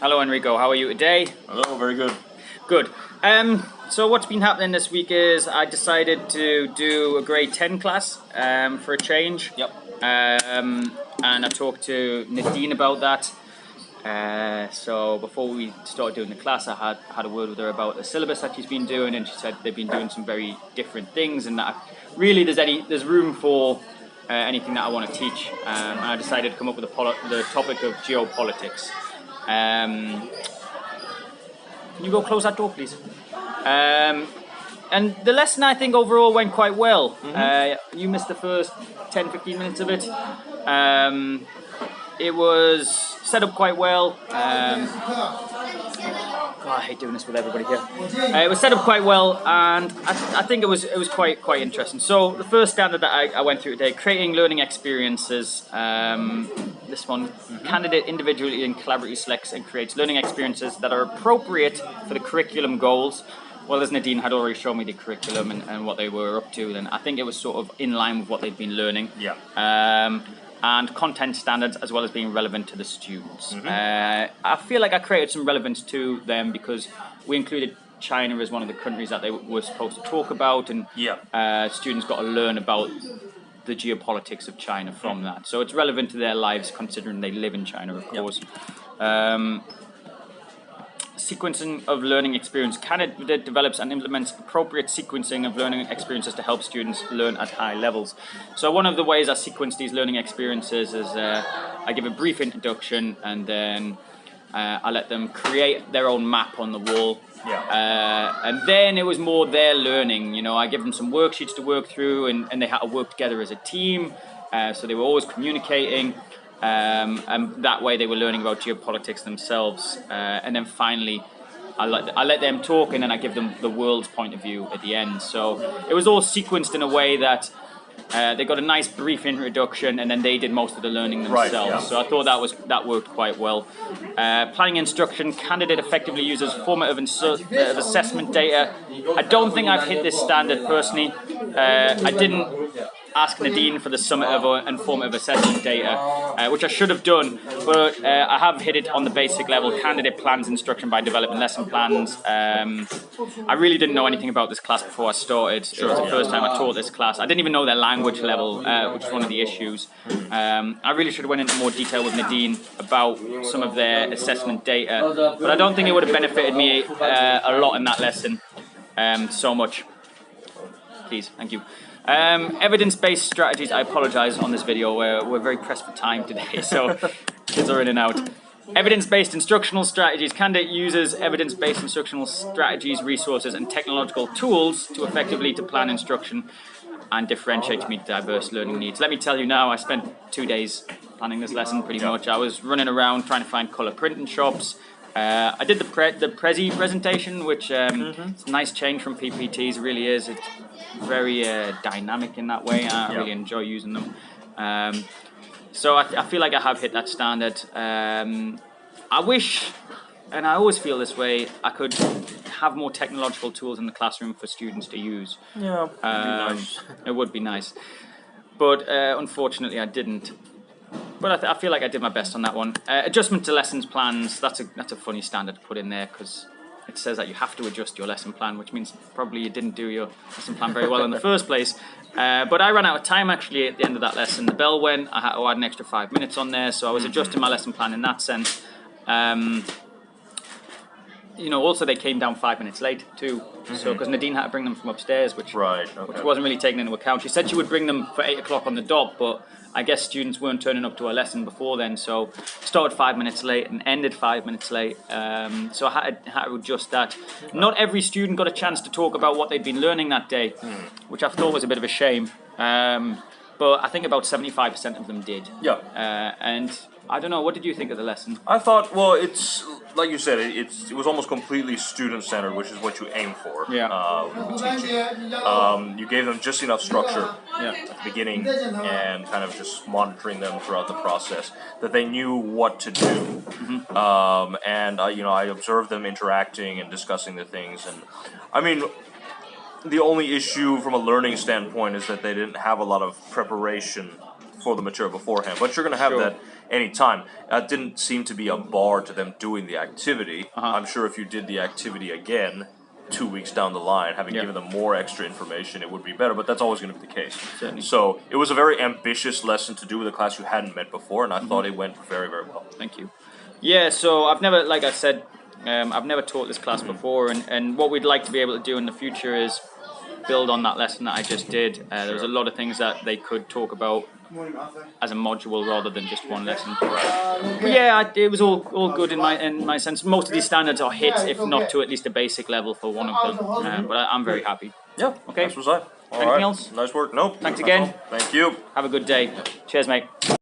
Hello Enrico, how are you today? Hello, very good. Good. So what's been happening this week is I decided to do a grade 10 class for a change. Yep. And I talked to Nadine about that. So before we started doing the class, I had a word with her about the syllabus that she's been doing, and she said they've been doing some very different things, and that really there's room for anything that I want to teach. And I decided to come up with the topic of geopolitics. Can you go close that door, please? And the lesson, I think, overall went quite well. You missed the first 10-15 minutes of it. It was set up quite well. God, I hate doing this with everybody here. It was set up quite well, and I think it was quite interesting. So the first standard that I went through today, creating learning experiences. This one, candidate individually and collaboratively selects and creates learning experiences that are appropriate for the curriculum goals. Well, as Nadine had already shown me the curriculum and what they were up to, then I think it was sort of in line with what they'd been learning. Yeah. And content standards, as well as being relevant to the students. I feel like I created some relevance to them because we included China as one of the countries that they were supposed to talk about, and students got to learn about the geopolitics of China from that. So it's relevant to their lives, considering they live in China, of course. Sequencing of learning experience. Candidate develops and implements appropriate sequencing of learning experiences to help students learn at high levels. So one of the ways I sequence these learning experiences is I give a brief introduction, and then I let them create their own map on the wall. And then it was more their learning. You know, I give them some worksheets to work through, and they had to work together as a team. So they were always communicating. And that way they were learning about geopolitics themselves. And then finally, I let them talk, and then I give them the world's point of view at the end. So it was all sequenced in a way that they got a nice brief introduction, and then they did most of the learning themselves. Right, yeah. So I thought that worked quite well. Planning instruction, candidate effectively uses formative assessment data. I don't think I've hit this standard personally. I didn't ask Nadine for the summative and formative assessment data, which I should have done, but I have hit it on the basic level. Candidate plans instruction by developing lesson plans. I really didn't know anything about this class before I started. It was the first time I taught this class. I didn't even know their language level, which is one of the issues. I really should have went into more detail with Nadine about some of their assessment data, but I don't think it would have benefited me a lot in that lesson so much. Please, thank you. Evidence-based strategies. I apologize on this video. We're very pressed for time today, so kids are in and out. Evidence-based instructional strategies. Candidate uses evidence-based instructional strategies, resources, and technological tools to effectively plan instruction and differentiate to meet diverse learning needs. Let me tell you now, I spent 2 days planning this lesson pretty much. I was running around trying to find colour printing shops. I did the Prezi presentation, which it's a nice change from PPTs, it really is. It's very dynamic in that way. I really enjoy using them. So I feel like I have hit that standard. I wish, and I always feel this way, I could have more technological tools in the classroom for students to use. Yeah, it'd be nice. It would be nice. But unfortunately I didn't. But I feel like I did my best on that one. Adjustment to lessons plans, that's a funny standard to put in there, because it says that you have to adjust your lesson plan, which means probably you didn't do your lesson plan very well in the first place. But I ran out of time actually at the end of that lesson. The bell went, I had to add an extra 5 minutes on there, so I was adjusting my lesson plan in that sense. You know, also they came down 5 minutes late too, so because Nadine had to bring them from upstairs, which wasn't really taken into account. She said she would bring them for 8 o'clock on the dot, but I guess students weren't turning up to her lesson before then, so started 5 minutes late and ended 5 minutes late. So I had to adjust that. Not every student got a chance to talk about what they'd been learning that day, which I thought was a bit of a shame. But I think about 75% of them did. Yeah. And I don't know, what did you think of the lesson? I thought, well, it's like you said, it was almost completely student-centered, which is what you aim for with teaching. You gave them just enough structure at the beginning and kind of just monitoring them throughout the process, that they knew what to do. And I observed them interacting and discussing the things. And I mean, the only issue from a learning standpoint is that they didn't have a lot of preparation for the material beforehand. But you're going to have that any time. That didn't seem to be a bar to them doing the activity. I'm sure if you did the activity again 2 weeks down the line, having given them more extra information, it would be better, but that's always going to be the case. Certainly. So it was a very ambitious lesson to do with a class you hadn't met before, and I thought it went very, very well. Thank you. Yeah, so I've never, like I said, I've never taught this class before, and what we'd like to be able to do in the future is build on that lesson that I just did. There was a lot of things that they could talk about as a module rather than just one lesson. But yeah, it was all good in my sense. Most of these standards are hit, if not to at least a basic level for one of them. But I'm very happy. Yeah, okay. This was I. Anything else? Nice work. Nope. Thanks again. Thank you. Have a good day. Cheers, mate.